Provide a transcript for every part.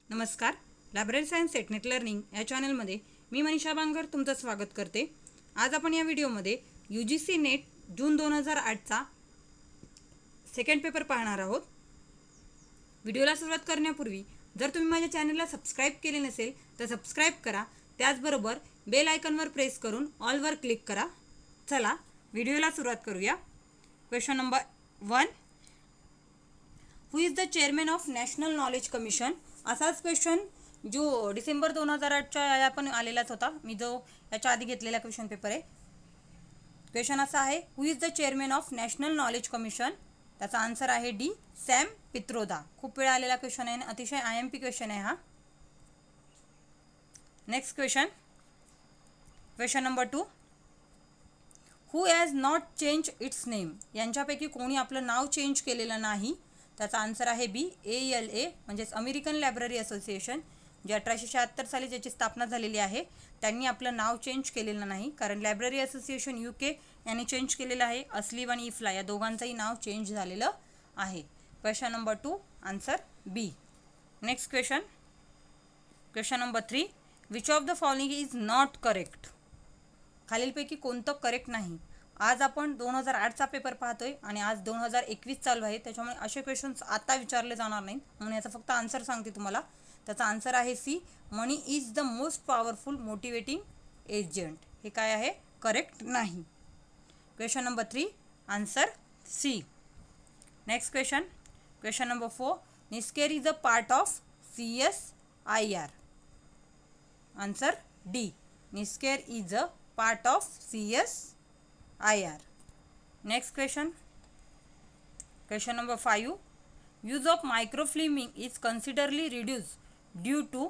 नमस्कार. Library science technique learning या चॅनलमध्ये मी मनीषा बांगर तुमचं स्वागत करते. आज आपण या व्हिडिओमध्ये UGC नेट जून 2008चा सेकंड पेपर पाहणार आहोत. व्हिडिओला सुरुवात करण्यापूर्वी जर तुम्ही माझ्या चॅनलला सबस्क्राईब केले नसेल तर सबस्क्राईब करा. त्याचबरोबर बेल आयकॉनवर प्रेस करून ऑलवर क्लिक करा. चला व्हिडिओला सुरुवात करूया. Question number 1. Who is the chairman of national knowledge commission? असाच क्वेश्चन जो डिसेंबर 2008च्या या पण आलेलाच होता. मी जो याच्या आधी घेतलेला क्वेश्चन पेपर आहे. क्वेश्चन असा आहे, who is the chairman of national knowledge commission? त्याचा आन्सर आहे डी, सॅम पित्रोदा. खूप वेळा आलेला क्वेश्चन आहे, अतिशय IMP क्वेश्चन आहे हा. Next question, question number 2. Who has not change it's name? यांच्यापैकी कोणी आपलं नाव चेंज केलेलं नाही? त्याचा आन्सर आहे बी, ALA म्हणजेच अमेरिकन लायब्ररी असोसिएशन, जे 1876 साली ज्याची स्थापना झालेली आहे. त्यांनी आपलं नाव चेंज केलेलं नाही, कारण लायब्ररी असोसिएशन UK यांनी चेंज केलेलं आहे. अस्लीव आणि इफ्ला या दोघांचंही नाव चेंज झालेलं आहे. Question number 2 answer B. Next question, question number 3. Which of the following is not correct? खालीलपैकी कोणतं करेक्ट नाही? आज आपण 2008चा पेपर पाहतोय आणि आज 2021 चालू आहे, त्याच्यामुळे असे क्वेश्चन्स आता विचारले जाणार नाहीत, म्हणून याचा फक्त आन्सर सांगते तुम्हाला. त्याचा आन्सर आहे C, money is the most powerful motivating agent. हे काय आहे? करेक्ट नाही. Question number 3 answer C. Next question, question number 4. NISCAIR is a part of CSIR. Answer D, NISCAIR is a part of CSIR. Next question, question number 5. Use of microfilming is considerably reduced due to.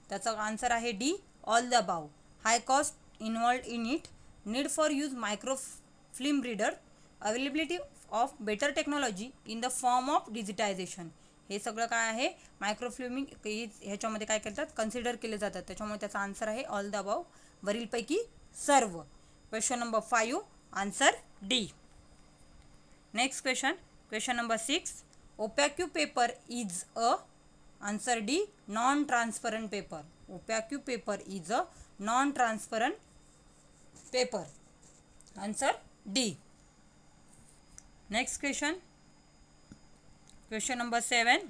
त्याचा answer आहे D, all the above. High cost involved in it, need for use microfilm reader, availability of better technology in the form of digitization. हे सगळं काय आहे? मायक्रोफिल्मिंग ह्याच्यामध्ये काय करतात? Consider केले जातात. त्याच्यामुळे त्याचा आन्सर आहे ऑल द अबाव, वरीलपैकी सर्व. Question number 5 answer D. Next question, question number 6. Opaque paper is a. Answer D, non transparent paper. Opaque paper is a non transparent paper. Answer D. Next question, question number 7.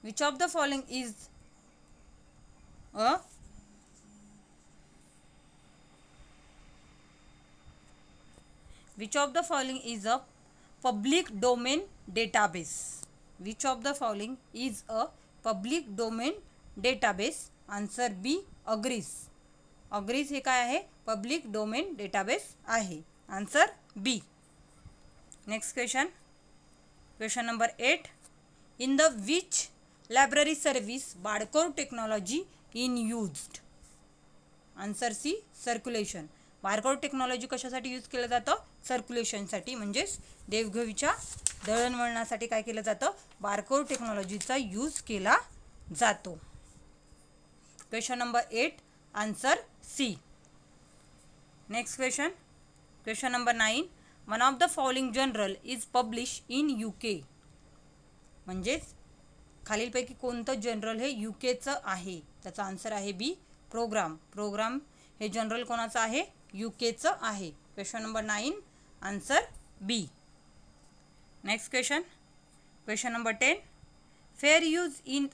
Which of the following is a. Which of the following is a public domain database? Which of the following is a public domain database? Answer B, Agris. Agris हे काय आहे? Public domain database आहे. Answer B. Next question, question number 8. In the which library service barcode technology in used? Answer C, circulation. Barcode technology कशासाठी use केलं जातं? सर्क्युलेशनसाठी, म्हणजेच देवघवीच्या दळणवळणासाठी काय केलं जातं? बारकोड टेक्नॉलॉजीचा यूज केला जातो. Question number 8 answer C. Next question, question number 9. One of the following journal is publish in UK. म्हणजेच खालीलपैकी कोणतं जर्नल हे UKचं आहे? त्याचा आन्सर आहे बी, प्रोग्राम. प्रोग्राम हे जर्नल कोणाचं आहे? UKचं आहे. Question number 9 answer B. Next question, question number 10. Fair use in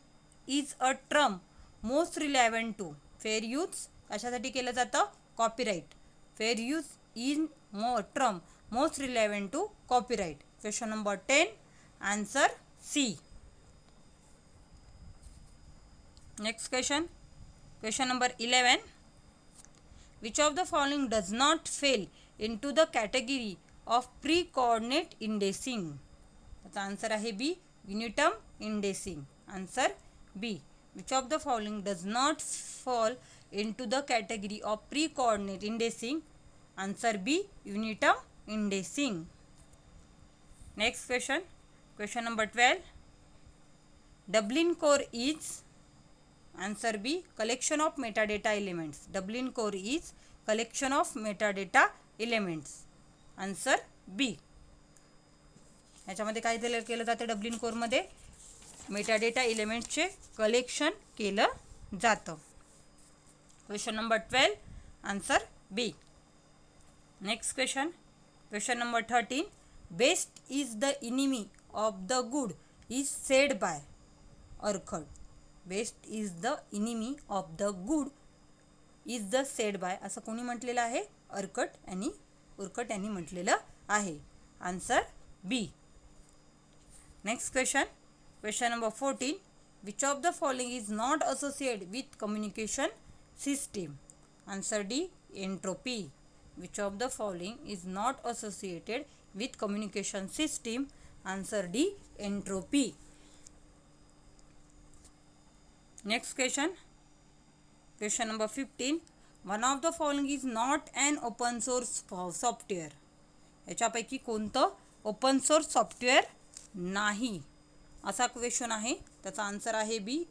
is a term most relevant to. Fair use कशासाठी केलं जातं? Copyright. Fair use in term most relevant to copyright. Question number 10 answer C. Next question, question number 11. Which of the following does not fall into the category of pre-coordinate indexing? त्याचा answer आहे B, uniterm indexing. Answer B. Which of the following does not fall into the category of pre-coordinate indexing? Answer B, uniterm indexing. Next question, question number 12. Dublin core is. Answer B, collection of metadata elements. Dublin core is collection of metadata elements. Answer B. याच्यामध्ये काय केलं जातं? Dublin कोरमध्ये metadata एलिमेंटचे collection केलं जातं. Question number 12 answer B. Next question number 13. Best is the enemy of the good is said by Urquhart. Best is the enemy of the good is the said by असं कोणी म्हटलेलं आहे? Urquhart यांनी म्हटलेलं आहे. Answer B. Next question number 14. Which of the following is not associated with communication system? Answer D. Entropy. Which of the following is not associated with communication system? Answer D. Entropy. Next question number 15. One of the following is not an open source software. याच्यापैकी कोणतं open source software नाही असा question आहे. त्याचा answer आहे B.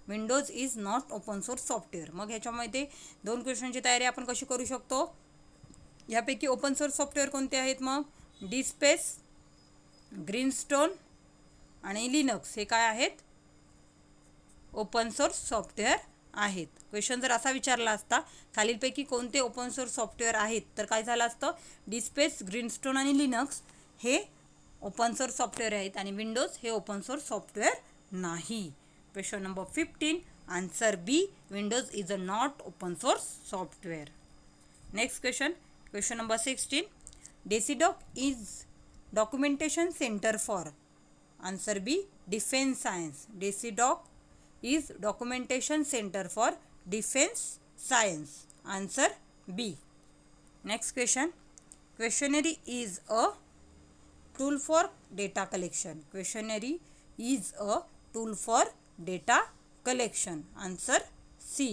Windows is not open source software. मग ह्याच्यामध्ये दोन क्वेश्चनची तयारी आपण कशी करू शकतो? यापैकी ओपन सोर्स सॉफ्टवेअर कोणते आहेत? मग डीस्पेस, ग्रीनस्टोन आणि लिनक्स हे काय आहेत? ओपन सोर्स सॉफ्टवेअर आहेत. क्वेश्चन जर असा विचारला असता खालीलपैकी कोणते ओपन सोर्स सॉफ्टवेअर आहेत तर काय झालं असतं? डीस्पेस, ग्रीनस्टोन आणि लिनक्स हे ओपन सोर्स सॉफ्टवेअर आहेत आणि विंडोज हे ओपन सोर्स सॉफ्टवेअर नाही. Question number 15 answer B. Windows is a not open source software. Next question number 16. DESIDOC is documentation centre for. Answer B. Defence science. DESIDOC is documentation centre for defence science. Answer B. Next questionnaire is a tool for data collection. Questionnaire is a tool for data collection. Answer C.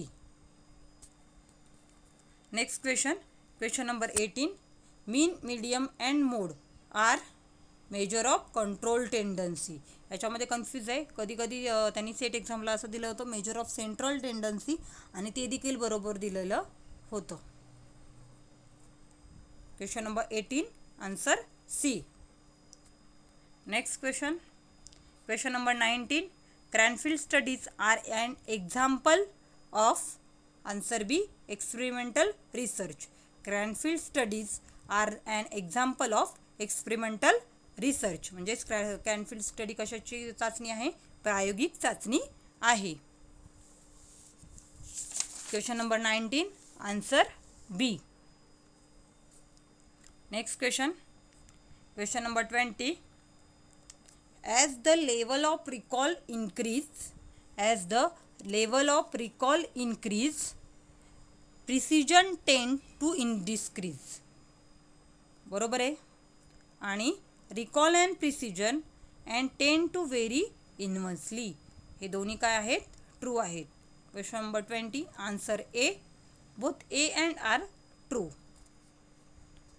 Next question number 18. Mean, medium and mode are measure of control tendency. याच्यामध्ये confuse आहे. कधी कधी त्यांनी set एक्झामला असं दिलं होतं measure of central tendency आणि ते देखील बरोबर दिलेलं होतं. Question number 18 answer C. Next question number 19. Cranfield studies are an example of. Answer B. Experimental research. Cranfield studies are an example of experimental research. म्हणजे क्रॅनफील्ड स्टडी कशाची चाचणी आहे? प्रायोगिक चाचणी आहे. Question number 19 answer B. Next question number 20. As the level of recall increase, precision tend to decrease. बरोबर आहे. आणि recall and precision and tend to vary inversely. हे दोन्ही काय आहेत? ट्रू आहेत. Question number 20 answer A. Both A and R true.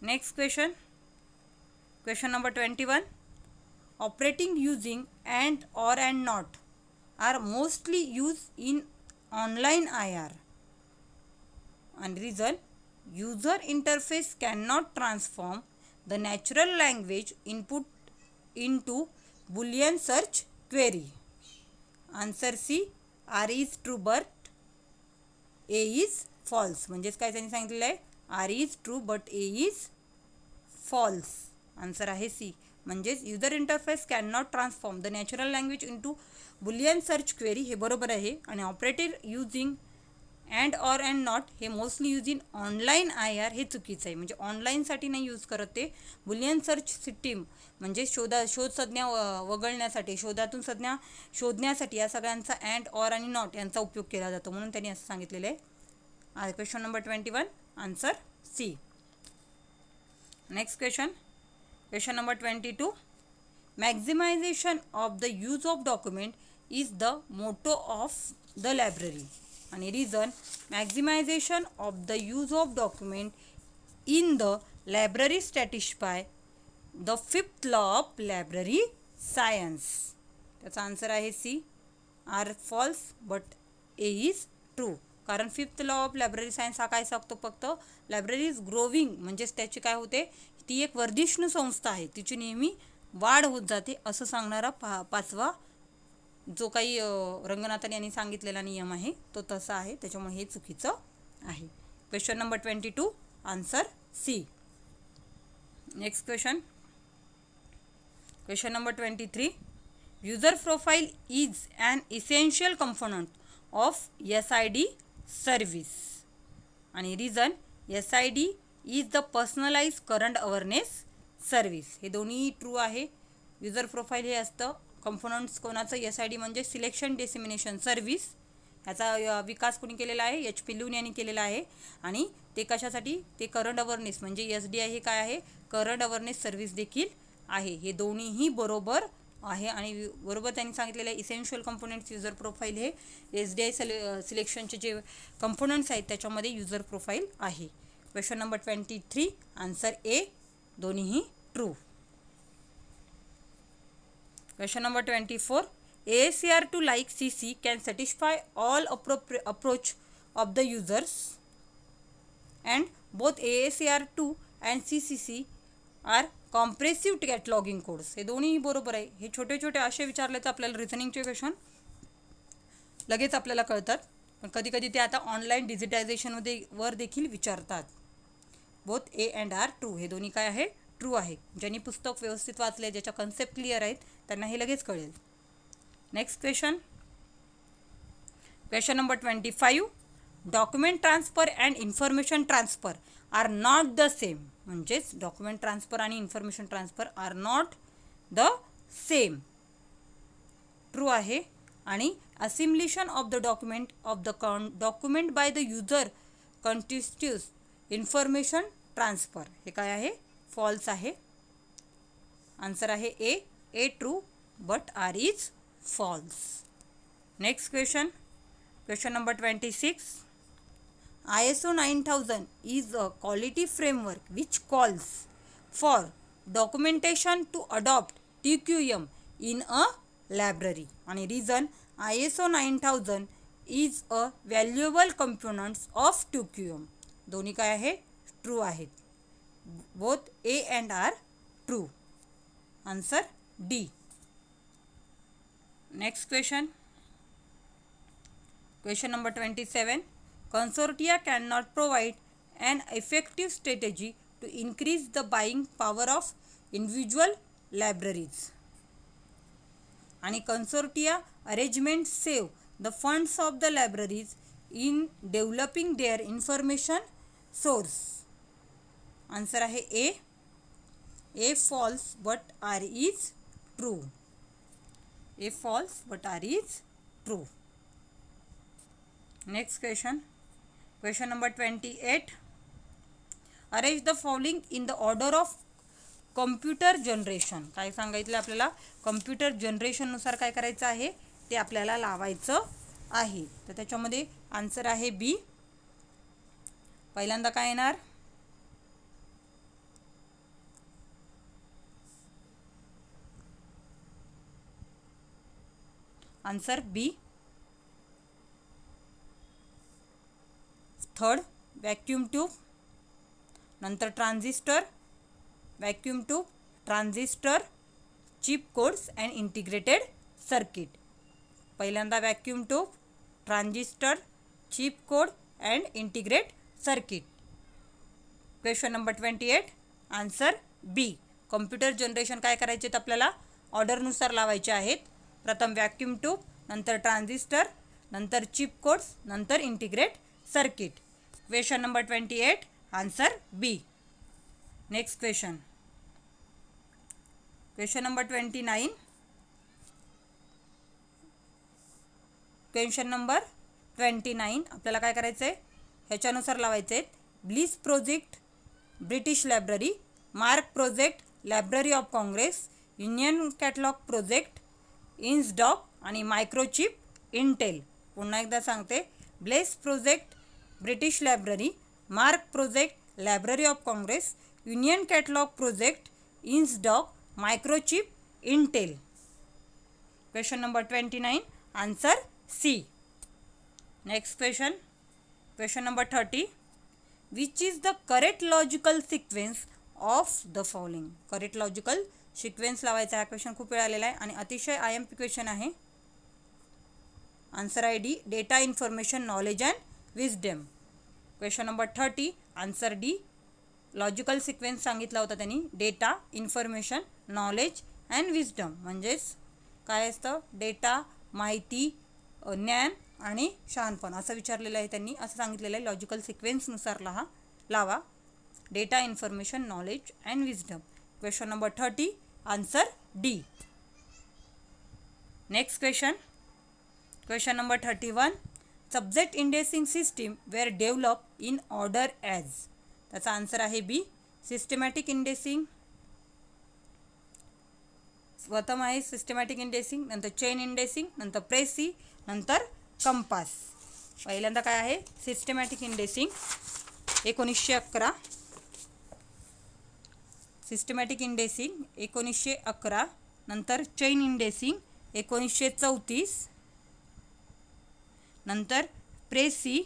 Next question number 21. Operating using and or and not are mostly used in online IR. And reason, user interface cannot transform the natural language input into Boolean search query. Answer C. R is true but A is false. म्हणजेच काय त्यांनी सांगितलेलं आहे? R is true but A is false. Answer आहे C. म्हणजेच user interface can not transform the natural language into Boolean search query हे बरोबर आहे. आणि operated using and or and not हे mostly use in online IR हे चुकीचं आहे. म्हणजे ऑनलाईनसाठी नाही यूज करत ते. बुलियन सर्च सिस्टीम म्हणजे शोध संज्ञा वगळण्यासाठी, शोधातून संज्ञा शोधण्यासाठी या सगळ्यांचा अँड ऑर आणि नॉट यांचा उपयोग केला जातो. म्हणून त्यांनी असं सांगितलेलं आहे. Question number 21 answer C. Next question number 22. Maximization of the use of document is the motto of the library. And reason, maximization of the use of document in the library satisfy the fifth law of library science. त्याचा answer आहे C. R false but A is true. कारण fifth law of library science हा काय सांगतो? फक्त library is growing म्हणजेच त्याची काय होते? ती एक वर्धिष्णू संस्था आहे, तिची नेहमी वाढ होत जाते असं सांगणारा पाचवा जो काही रंगनाथन यांनी सांगितलेला नियम आहे तो तसा आहे, त्याच्यामुळे हे चुकीचं आहे. Question number 22 answer C. Next question number 23. User profile is an essential component of SID service. आणि reason SID is the personalized current awareness service. हे दोन्ही ट्रू आहे. युजर प्रोफाईल हे असतं कंपोनंट्स कोणाचं, SID म्हणजे सिलेक्शन डिसेमिनेशन सर्व्हिस. ह्याचा विकास कोणी केलेला आहे, HP लून यांनी केलेला आहे. आणि ते कशासाठी, ते करंट अवेअरनेस म्हणजे SDI हे काय आहे, करंट अवेअरनेस सर्व्हिस देखील आहे. हे दोन्हीही बरोबर आहे. आणि बरोबर त्यांनी सांगितलेलं आहे इसेन्शियल कंपोनंट्स युजर प्रोफाईल हे SDI सिलेक्शनचे जे कंपोनंट्स आहेत त्याच्यामध्ये युजर प्रोफाईल आहे. क्वेश्चन नंबर 23 आन्सर ए, दोन्हीही true. Question number 24. AACR2 like CC can satisfy all approach of the users and both AACR2 and CCC are comprehensive cataloguing codes. हे दोन्ही बरोबर आहे. हे छोटे छोटे असे विचारले तर आपल्याला रिझनिंगचे क्वेश्चन लगेच आपल्याला कळतात, पण कधी कधी ते आता ऑनलाईन डिजिटायझेशनमध्ये वर देखील विचारतात. Both A and R true. हे दोन्ही काय आहे, ट्रू आहे. ज्यांनी पुस्तक व्यवस्थित वाचले, ज्याच्या कन्सेप्ट क्लिअर आहेत त्यांना हे लगेच कळेल. Next question number 25. Document transfer and information transfer are not the same. म्हणजेच डॉक्युमेंट ट्रान्सफर आणि information transfer are not the same. True आहे. आणि assimilation of the document by the user constitutes information transfer. हे काय आहे, false आहे. Answer आहे A true but R is false. Next question number 26. ISO 9000 is a quality framework which calls for documentation to adopt TQM in a library. आणि reason ISO 9000 is a valuable component of TQM. दोन्ही काय आहे, true आहेत. Both A and R true. Answer D. Next question number 27. Consortia cannot provide an effective strategy to increase the buying power of individual libraries. आणि consortia arrangements save the funds of the libraries in developing their information source. Answer आहे A false but R is true. A false but R is true. Next question number 28. Arrange the following in the order of computer generation. काय सांगितलं आपल्याला, computer जनरेशननुसार काय करायचं आहे ते आपल्याला लावायचं आहे. तर त्याच्यामध्ये आन्सर आहे बी. पहिल्यांदा काय येणार, answer B. Third vacuum tube, नंतर transistor, vacuum tube, transistor, chip codes and integrated circuit. पहिल्यांदा vacuum tube, transistor, chip code and integrate circuit. Question number 28 answer B. Computer generation काय करायचे तर आपल्याला ऑर्डरनुसार लावायचे आहेत. प्रथम वॅक्यूम ट्यूब, नंतर ट्रान्झिस्टर, नंतर चिप कोड्स, नंतर integrate circuit. Question number 28 answer B. Next question number 29. Question number 29 आपल्याला काय करायचं आहे, ह्याच्यानुसार लावायचे आहेत. Bliss project British Library, MARC project Library of Congress, union catalogue project INSDOC आणि मायक्रोचिप इंटेल. पुन्हा एकदा सांगते, Bliss project British Library, MARC project Library of Congress, union catalogue project INSDOC, microchip Intel. Question number 29 answer C. Next question number 30. Which is the correct logical sequence of the following. Correct logical sequence लावायचा. हा question खूप वेळा आलेला आहे आणि अतिशय IMP question आहे. Answer आहे D, data, information, knowledge and wisdom. Question number 30, answer D, logical sequence सांगितला होता त्यांनी. Data, information, knowledge and wisdom म्हणजेच काय असतं, डेटा, माहिती, ज्ञान आणि शहाणपण असं विचारलेलं आहे त्यांनी. असं सांगितलेलं आहे लॉजिकल सिक्वेन्सनुसार लावा. Data, information, knowledge and wisdom. Question number 30, answer D. Next question number 31, subject indexing system were develop in order as. त्याचा आन्सर आहे बी, सिस्टमॅटिक इंडेक्सिंग. प्रथम आहे सिस्टमॅटिक इंडेक्सिंग, नंतर चेन इंडेक्सिंग, नंतर प्रेसी, नंतर कंपास. पहिल्यांदा काय आहे, सिस्टमॅटिक इंडेक्सिंग 1911. सिस्टमॅटिक इंडेक्सिंग 1911, नंतर चेन इंडेक्सिंग 1934, नंतर प्रेसी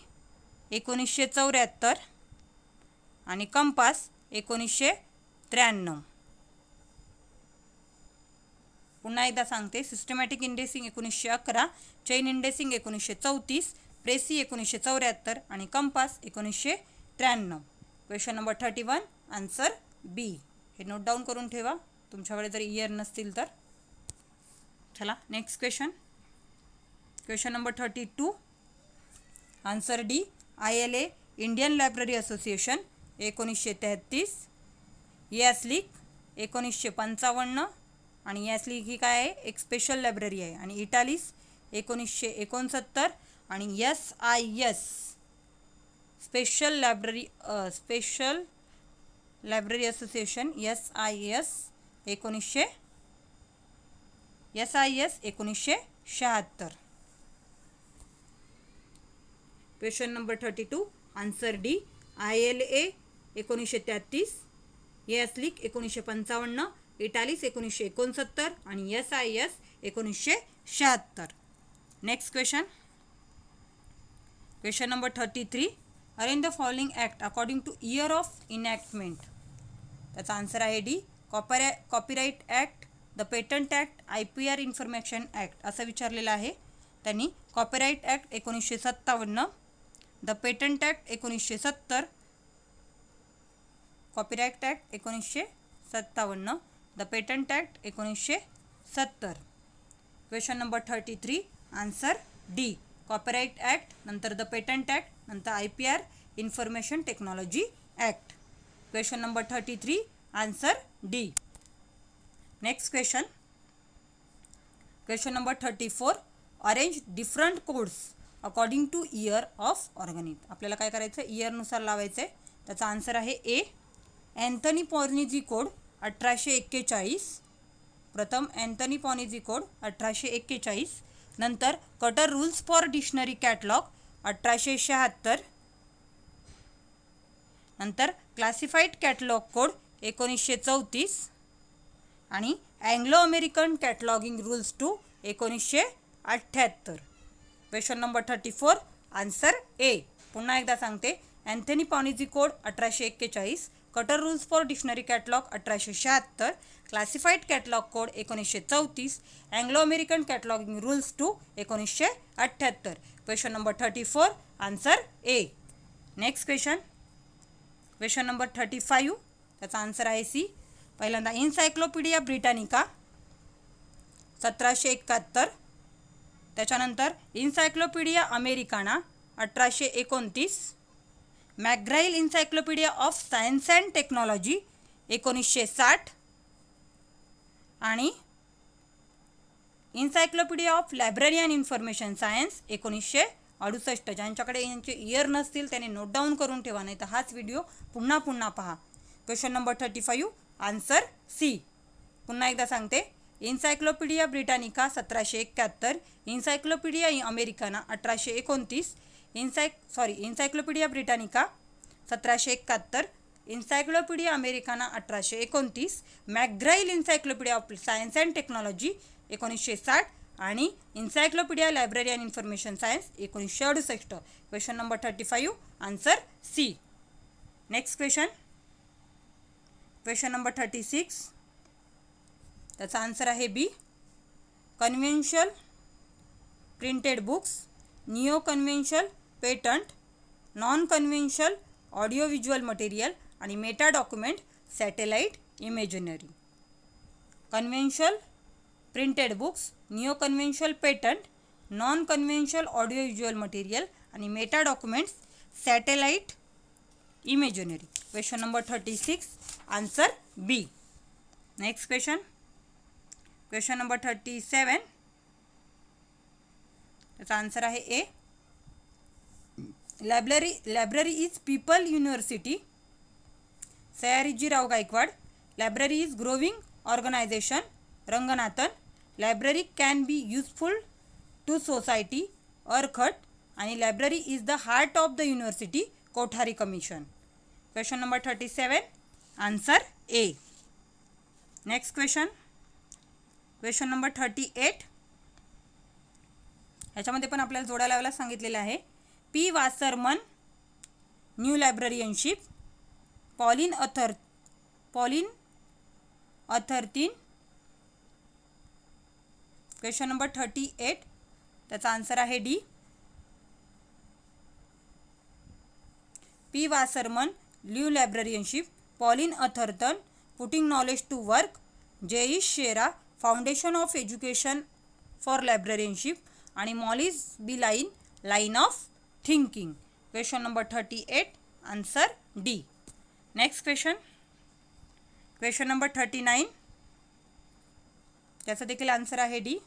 1974 आणि कंपास 1993. पुन्हा एकदा सांगते, सिस्टमॅटिक इंडेक्सिंग 1911, चेन इंडेक्सिंग 1934, प्रेसी 1974 आणि कंपास 1993. क्वेश्चन नंबर 31, आन्सर बी. हे नोट डाऊन करून ठेवा तुमच्याकडे जर इयर नसतील तर. चला next question number 32, answer D, ILA Indian library association 1933, IASLIC 1955 आणि यास्लिक ही काय आहे, एक स्पेशल लायब्ररी आहे. आणि इटालिस 1969 आणि SIS special library association SIS 1976. Question number 32, answer D, ILA 1933, IASLIC 1955, IATLIS 1969 आणि SIS 1976. Next question number 33, arrange the following act according to year of enactment. त्याचा answer आहे D, copyright act, the patent act, IPR information act असं विचारलेलं आहे त्यांनी. Copyright act 1957, the patent act 1970, copyright act 1957, the patent act 1970. Question number 33, answer D, copyright act, नंतर the patent act, नंतर IPR information technology act. Question number 33, answer D. Next question number 34, arrange different codes according to year of organic. आपल्याला काय करायचं, इयरनुसार लावायचं आहे. त्याचा answer आहे ए, Anthony Panizzi code 1841. प्रथम अँथनी पॉर्निजी कोड 1841, नंतर Cutter rules for dictionary catalogue 1876, नंतर क्लासिफाईड कॅटलॉग कोड 1934 आणि Anglo American cataloguing rules two 1978. Question number 34, answer A. पुन्हा एकदा सांगते, Anthony Panizzi code 1841, Cutter rules for dictionary catalogue 1876, classified catalogue code 1934, Anglo American cataloguing rules two 1978. Question number 34, answer A. Next question number 35, त्याचा answer आहे C. पहिल्यांदा इन्सायक्लोपीडिया Britannica 1771, त्याच्यानंतर encyclopedia Americana 1829, McGraw Hill encyclopedia of science and technology 1960 आणि encyclopedia of library and information science 1968. ज्यांच्याकडे यांचे year नसतील त्याने note down करून ठेवा, नाही तर हाच व्हिडिओ पुन्हा पहा. Question number 35, answer C. पुन्हा एकदा सांगते, encyclopedia Britannica 1771, encyclopedia Americana 1829, encyclopedia Britannica 1771, encyclopedia Americana 1829, McGraw Hill encyclopedia of science and technology 1960 आणि encyclopedia library and information science 1968. Question number 35, answer C. Next question number 36, त्याचा answer आहे B, conventional printed books neo conventional patent, non conventional audio visual material आणि meta document satellite imagery. Conventional printed books, neo conventional patent, non conventional audio visual material आणि meta documents satellite imagery. Question number 36 answer B. Next question number 37 त्याचा answer आहे A. Library is people university, Sayajirao Gaekwad. Library is growing organisation, Ranganathan. Library can be useful to society, Urquhart. आणि library is the heart of the university, Kothari commission. Question number 37 answer A. Next question number 38 ह्याच्यामध्ये पण आपल्याला जोड्या लावायला सांगितलेलं आहे. P Wasserman new librarianship, Pauline Atherton. Question number 38 त्याचा answer आहे D. P Wasserman new librarianship, Pauline Atherton putting knowledge to work, Jesse Shera foundation of education for librarianship आणि Maurice B Line of thinking. Question number 38 answer D. Next question number 39 त्याचा देखील answer आहे D.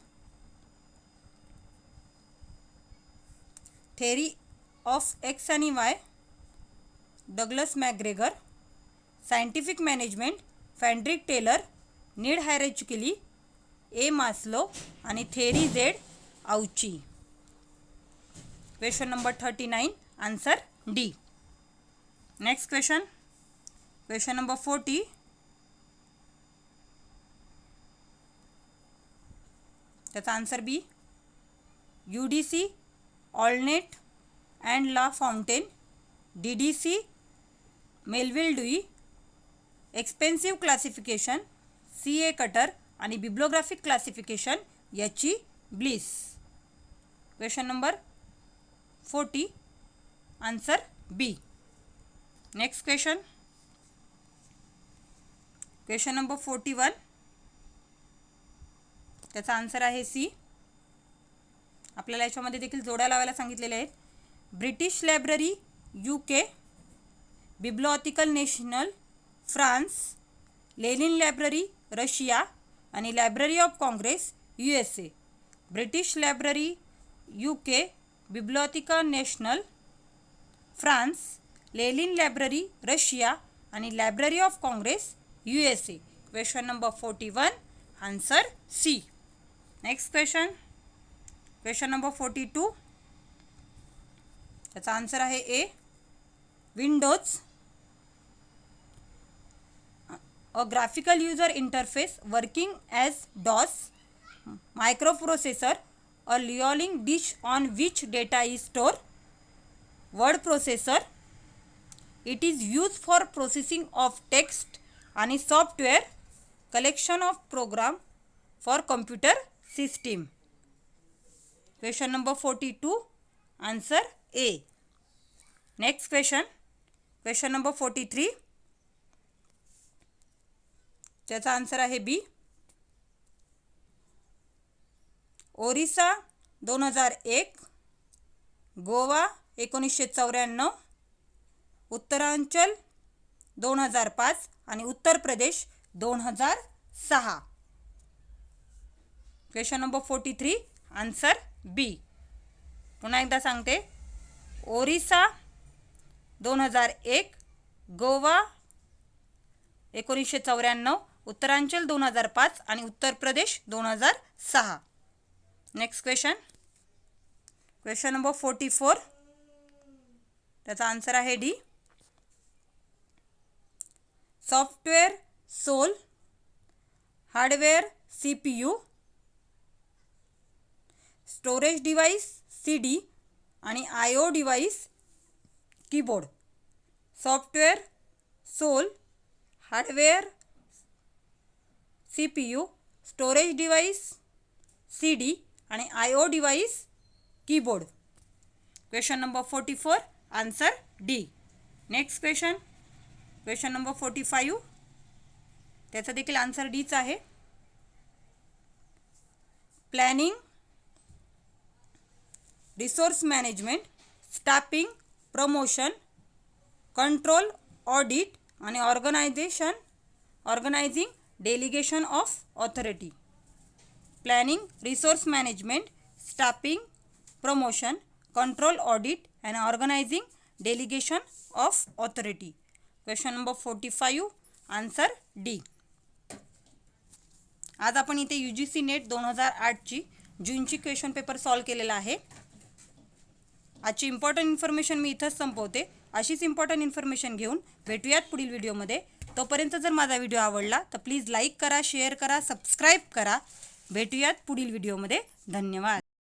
Theory of X आणि Y, Douglas McGregor. Scientific management, Frederick Taylor. Need hierarchically, A Maslow आणि theory Z Ouchi. Question number 39 answer D. Next question number 40 त्याचा answer B. UDC ऑलनेट and La Fontaine, DDC Melvil Dewey. Expansive classification, CA Cutter आणि bibliographic classification याची Bliss. Question number 40 answer B. Next question number 41 त्याचा answer आहे C. आपल्याला याच्यामध्ये देखील जोड्या लावायला सांगितलेले आहेत. British Library UK, Bibliotheque nationale France, Lenin Library Russia आणि Library of Congress USA. British Library UK, Bibliotheque nationale France, Lenin Library Russia आणि Library of Congress USA. Question number 41 answer C. Next question number 42 त्याचा answer आहे A. Windows a graphical user interface working as DOS microprocessor, a Liaoning dish on which data is stored. Word processor, it is used for processing of text आणि software, collection of program for computer system. Question number 42 answer A. Next question number 43 त्याचा answer आहे बी. ओरिसा 2001, गोवा 1994, उत्तरांचल 2005 आणि Uttar Pradesh 2006. Question number 43 answer बी. पुन्हा एकदा सांगते. ओरिसा 2001, गोवा 1994, उत्तरांचल 2005 आणि Uttar Pradesh 2006. Next question number 44 त्याचा answer आहे D. Software SOUL, hardware CPU, storage device CD आणि IO device keyboard. Software SOUL, hardware CPU, storage device CD आणि IO device keyboard. Question number 44 answer D. Next question number 45, त्याचा देखील आन्सर डीच आहे. Planning, resource management, staffing, promotion, control, audit आणि organising delegation of authority. Planning, resource management, staffing, promotion, control, audit and organizing delegation of authority. Question number 45 answer D. आज आपण इथे UGC NET 2008ची जूनची क्वेश्चन पेपर सॉल्व केलेला आहे. आजची important information मी इथंच संपवते. अशीच इम्पॉर्टंट इन्फॉर्मेशन घेऊन भेटूयात पुढील व्हिडिओमध्ये. तोपर्यंत जर माझा व्हिडिओ आवडला तर प्लीज लाईक करा, शेअर करा, सबस्क्राईब करा. भेटूयात पुढील व्हिडिओमध्ये. धन्यवाद.